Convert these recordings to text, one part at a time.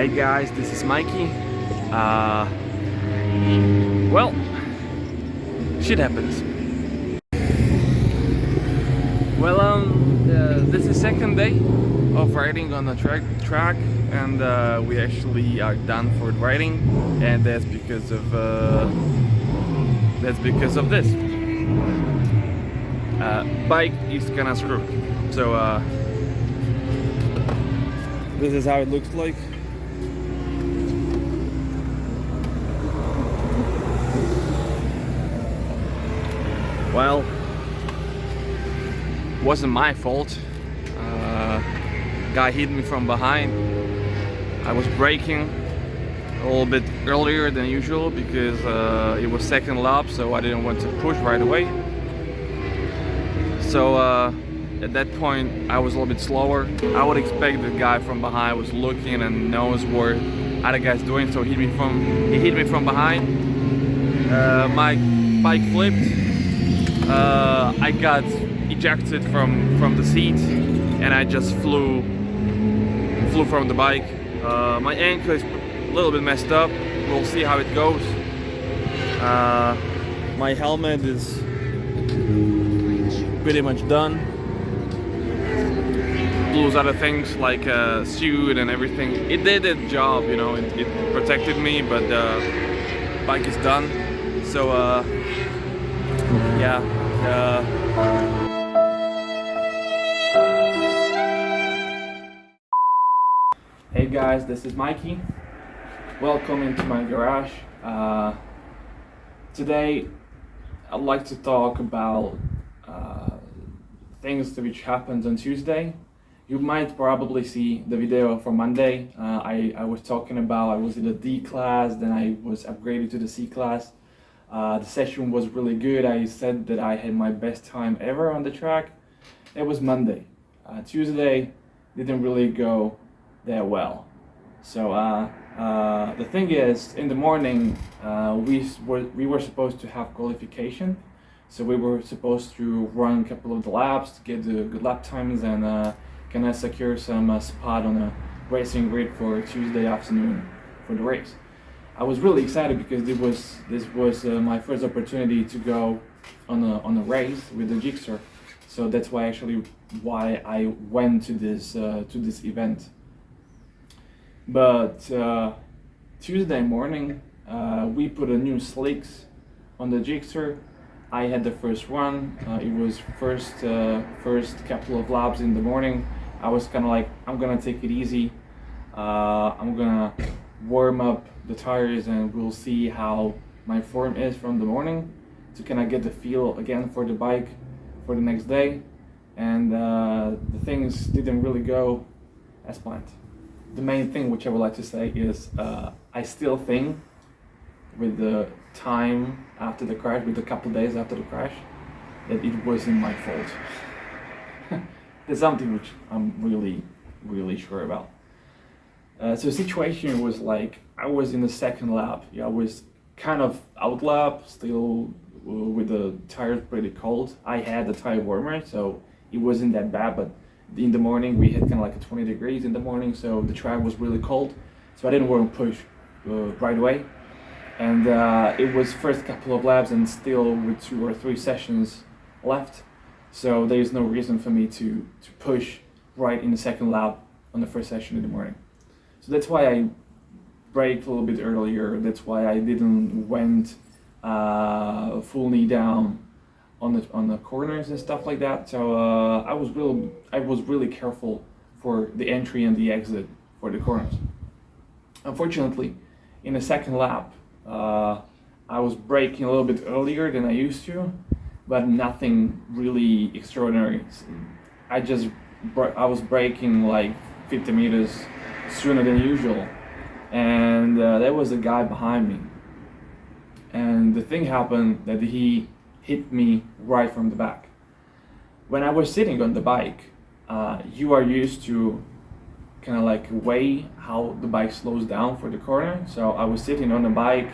Hi guys, this is Mikey. Well, shit happens. Well, this is second day of riding on the track, and we actually are done for riding, and that's because of this. Bike is kinda screwed. So this is how it looks like. Well, wasn't my fault. Guy hit me from behind. I was braking a little bit earlier than usual because it was second lap, so I didn't want to push right away. So at that point I was a little bit slower. I would expect the guy from behind was looking and knows what other guy's doing, so he hit me from behind. My bike flipped. I got ejected from the seat and I just flew from the bike. My ankle is a little bit messed up. We'll see how it goes. My helmet is pretty much done. Those other things like suit and everything, it did its job, you know, it protected me, but the bike is done. So yeah. Hey guys, this is Mikey. Welcome into my garage. Today I'd like to talk about things which happened on Tuesday. You might probably see the video for Monday. I was talking about I was in the D class, then I was upgraded to the C class. The session was really good. I said that I had my best time ever on the track. It was Monday. Tuesday didn't really go that well. So the thing is, in the morning we were supposed to have qualification. So we were supposed to run a couple of the laps to get the good lap times and kind of secure some spot on a racing grid for Tuesday afternoon for the race. I was really excited because this was my first opportunity to go on a race with the Gixxer, so that's why I went to this event. But Tuesday morning we put a new slicks on the Gixxer. I had the first run. It was first couple of laps in the morning. I was kind of like, I'm gonna take it easy. I'm gonna warm up the tires and we'll see how my form is from the morning to kind of get the feel again for the bike for the next day. And the things didn't really go as planned. The main thing which I would like to say is I still think with the time after the crash, with a couple days after the crash, that it wasn't my fault. There's something which I'm really sure about. So the situation was like, I was in the second lap. Yeah, I was kind of out lap, still with the tires pretty cold. I had the tire warmer, so it wasn't that bad, but in the morning we had kind of like a 20 degrees in the morning, so the track was really cold. So I didn't want to push right away. And it was first couple of laps and still with 2 or 3 sessions left. So there is no reason for me to push right in the second lap on the first session in the morning. So that's why I braked a little bit earlier. That's why I didn't went full knee down on the corners and stuff like that. So I was really careful for the entry and the exit for the corners. Unfortunately, in the second lap, I was braking a little bit earlier than I used to, but nothing really extraordinary. I was braking like 50 meters sooner than usual, and there was a guy behind me, and the thing happened that he hit me right from the back. When I was sitting on the bike, you are used to kind of like weigh how the bike slows down for the corner. So I was sitting on the bike,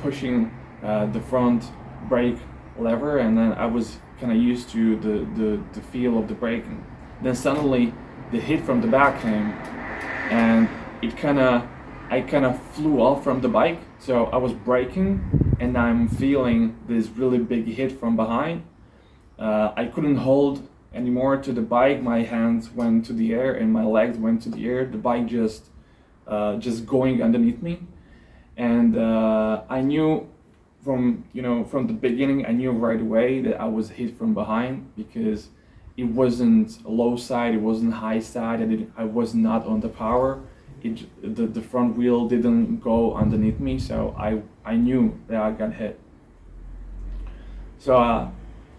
pushing the front brake lever, and then I was kind of used to the feel of the braking. Then suddenly the hit from the back came, and it kind of I kind of flew off from the bike. So I was braking, and I'm feeling this really big hit from behind. I couldn't hold anymore to the bike. My hands went to the air and my legs went to the air. The bike just going underneath me, and I knew from the beginning. I knew right away that I was hit from behind, because it wasn't low side, it wasn't high side. I was not on the power. The front wheel didn't go underneath me, so I knew that I got hit. So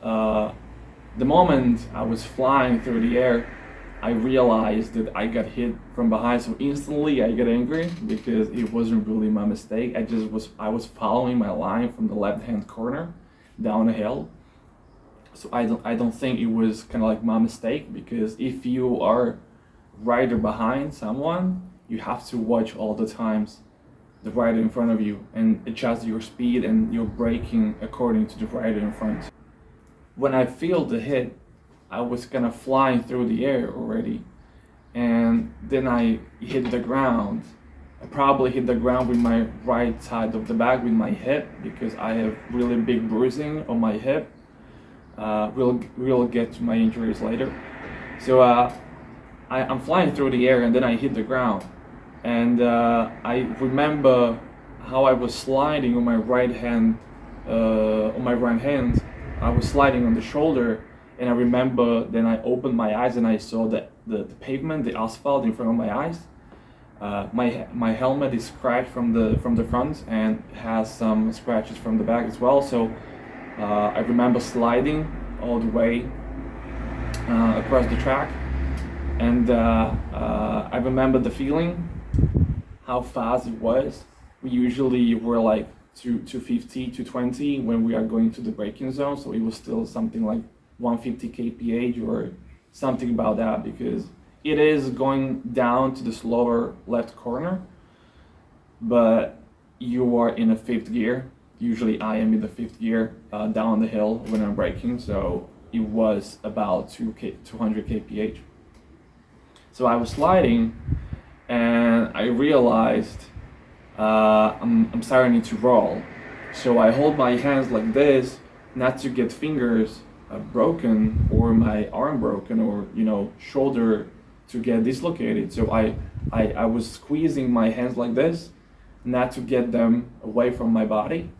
the moment I was flying through the air, I realized that I got hit from behind. So instantly I got angry, because it wasn't really my mistake. I was following my line from the left hand corner down the hill. So I don't think it was kind of like my mistake, because if you are rider behind someone, you have to watch all the times the rider in front of you and adjust your speed and your braking according to the rider in front. When I feel the hit, I was kind of flying through the air already, and then I hit the ground. I probably hit the ground with my right side of the back with my hip, because I have really big bruising on my hip. We'll get to my injuries later. So I'm flying through the air, and then I hit the ground, and I remember how I was sliding on my right hand. I was sliding on the shoulder, and I remember then I opened my eyes and I saw the pavement, the asphalt in front of my eyes. My helmet is scratched from the front and has some scratches from the back as well. So I remember sliding all the way across the track, and I remember the feeling, how fast it was. We usually were like 250, 220 when we are going to the braking zone, so it was still something like 150 kph or something about that, because it is going down to the slower left corner, but you are in a fifth gear. Usually I am in the fifth gear down the hill when I'm braking, so it was about 200 kph. So I was sliding, and I realized I'm starting to roll. So I hold my hands like this, not to get fingers broken or my arm broken, or shoulder to get dislocated. So I was squeezing my hands like this, not to get them away from my body.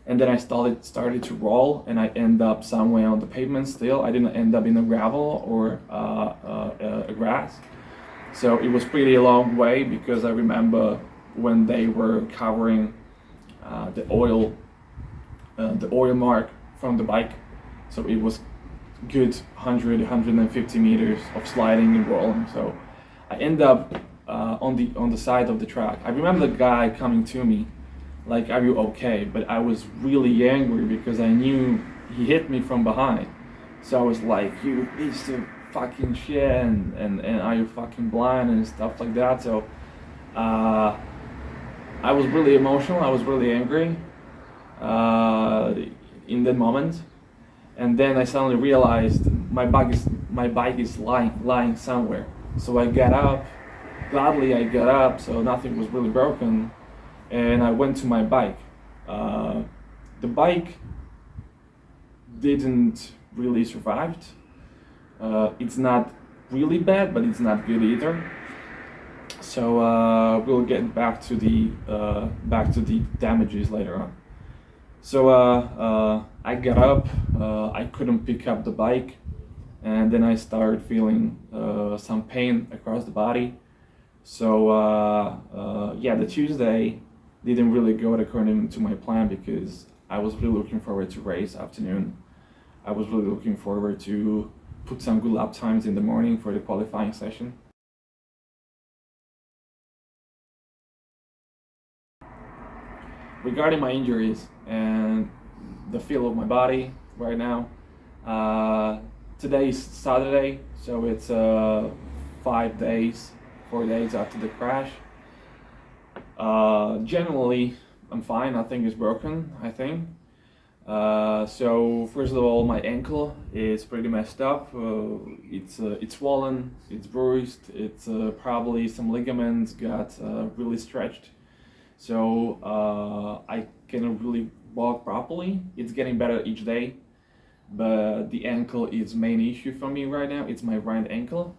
And then I started to roll, and I end up somewhere on the pavement still. I didn't end up in a gravel or a grass. So it was pretty a long way, because I remember when they were covering the oil mark from the bike. So it was good 150 meters of sliding and rolling. So I end up on the side of the track. I remember the guy coming to me, like, "Are you okay?" But I was really angry, because I knew he hit me from behind. So I was like, "You piece of fucking shit," and "Are you fucking blind?" and stuff like that. So I was really emotional. I was really angry in that moment. And then I suddenly realized my bike is lying somewhere. So I got up. Gladly I got up, so nothing was really broken, and I went to my bike. The bike didn't really survive. It's not really bad, but it's not good either. So we'll get back to the damages later on. So I got up. I couldn't pick up the bike, and then I started feeling some pain across the body. So yeah, the Tuesday didn't really go according to my plan, because I was really looking forward to race afternoon. I was really looking forward to put some good lap times in the morning for the qualifying session. Regarding my injuries and the feel of my body right now, today is Saturday, so it's 4 days after the crash. Generally, I'm fine. Nothing is broken, I think. So first of all, my ankle is pretty messed up. It's swollen, it's bruised, it's probably some ligaments got really stretched. So I cannot really walk properly. It's getting better each day, but the ankle is main issue for me right now. It's my right ankle,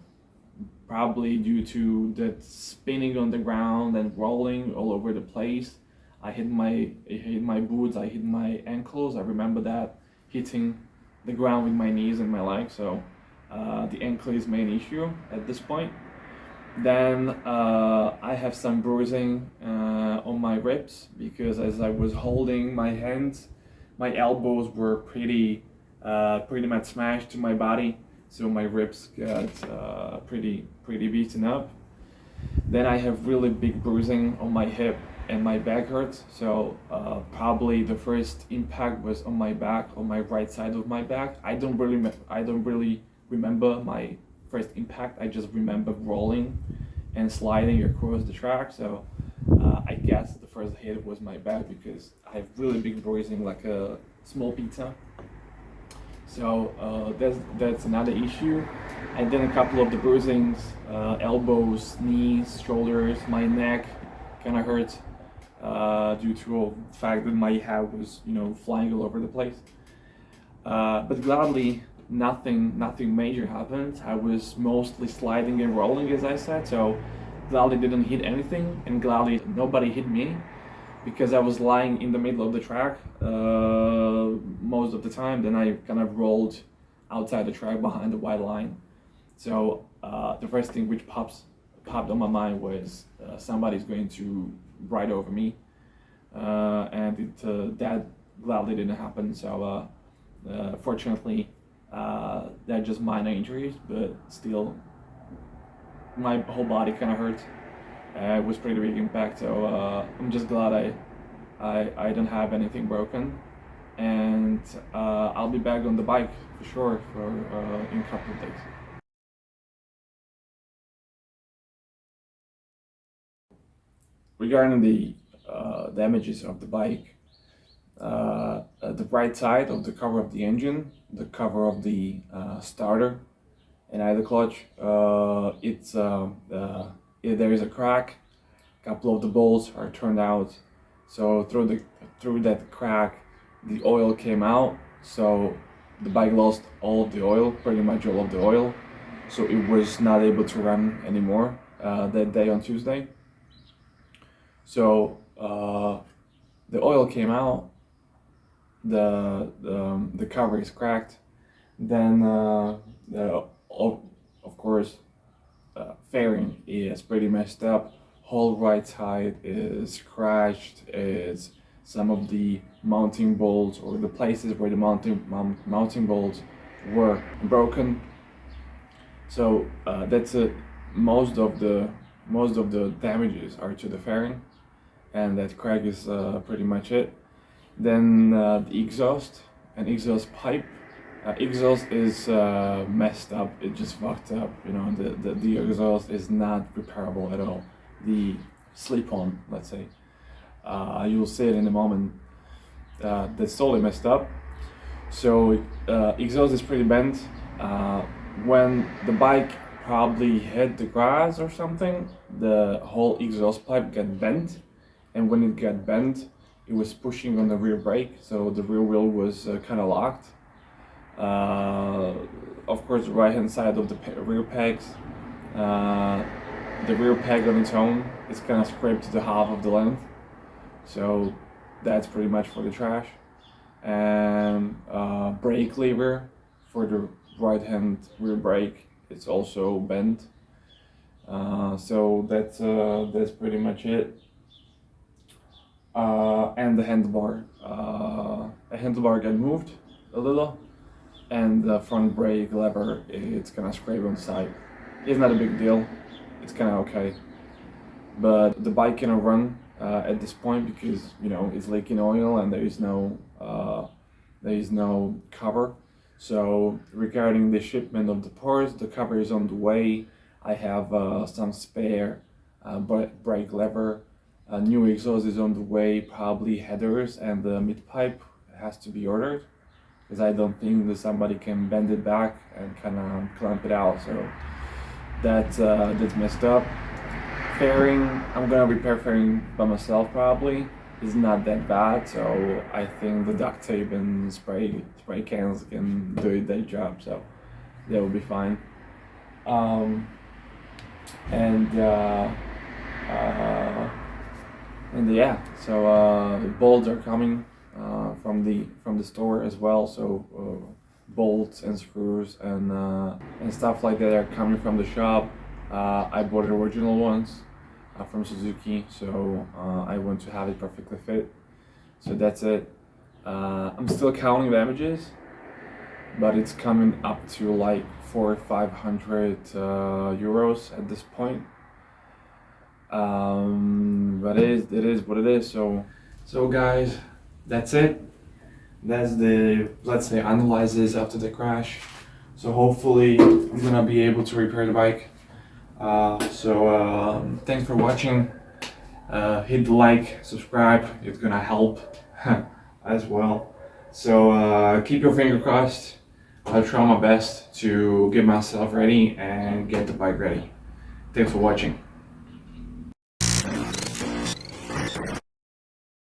probably due to that spinning on the ground and rolling all over the place. I hit my boots, I hit my ankles. I remember that hitting the ground with my knees and my legs. So the ankle is main issue at this point. Then I have some bruising on my ribs because as I was holding my hands, my elbows were pretty much smashed to my body, so my ribs got pretty beaten up. Then I have really big bruising on my hip and my back hurts. So probably the first impact was on my back, on my right side of my back. I don't really remember my first impact. I just remember rolling and sliding across the track. So I guess the first hit was my back because I have really big bruising, like a small pizza. So that's another issue. And then a couple of the bruisings, elbows, knees, shoulders, my neck kind of hurts due to the fact that my hair was, flying all over the place. But gladly, nothing major happened. I was mostly sliding and rolling, as I said. So gladly didn't hit anything, and gladly nobody hit me because I was lying in the middle of the track most of the time. Then I kind of rolled outside the track behind the white line. So the first thing which popped on my mind was somebody's going to ride over me, and that gladly didn't happen. So fortunately, they're just minor injuries, but still, my whole body kind of hurt. It was pretty big impact, so I'm just glad I don't have anything broken, and I'll be back on the bike for sure for in a couple of days. Regarding the damages of the bike, the right side of the cover of the engine, the cover of the starter, and idle clutch, there is a crack. A couple of the bolts are turned out, so through that crack, the oil came out. So the bike lost all of the oil, pretty much all of the oil. So it was not able to run anymore that day on Tuesday. So the oil came out, the cover is cracked. Then of course fairing is pretty messed up. Whole right side is scratched. Is some of the mounting bolts or the places where the mounting bolts were broken. So that's most of the damages are to the fairing, and that crack is pretty much it. Then the exhaust and exhaust pipe. Exhaust is messed up. It just fucked up. The exhaust is not repairable at all. The slip-on, let's say, you'll see it in a moment. That's totally messed up. So exhaust is pretty bent. When the bike probably hit the grass or something, the whole exhaust pipe got bent, and when it got bent, it was pushing on the rear brake, so the rear wheel was kind of locked. Of course, the right hand side of the rear pegs, the rear peg on its own is kind of scraped to the half of the length, so that's pretty much for the trash. And brake lever for the right hand rear brake, it's also bent. So that's pretty much it. And the handlebar got moved a little, and the front brake lever, it's kind of scraped on the side. It's not a big deal, it's kind of okay, but the bike cannot run at this point because it's leaking oil and there is no cover. So regarding the shipment of the parts, the cover is on the way. I have some spare brake lever. New exhaust is on the way, probably headers and the mid pipe has to be ordered, because I don't think that somebody can bend it back and kind of clamp it out. So that's messed up. Fairing, I'm gonna repair fairing by myself probably. It's not that bad, so I think the duct tape and spray cans can do their job, so that will be fine. And yeah, so the bolts are coming from the store as well. So bolts and screws and stuff like that are coming from the shop. I bought the original ones from Suzuki, so I want to have it perfectly fit. So that's it. I'm still counting damages, but it's coming up to like 400 or 500 euros at this point. But it is what it is. So guys, that's it. That's the, let's say, analysis after the crash. So hopefully I'm gonna be able to repair the bike. Thanks for watching. Hit the like, subscribe. It's gonna help as well. So keep your finger crossed. I'll try my best to get myself ready and get the bike ready. Thanks for watching.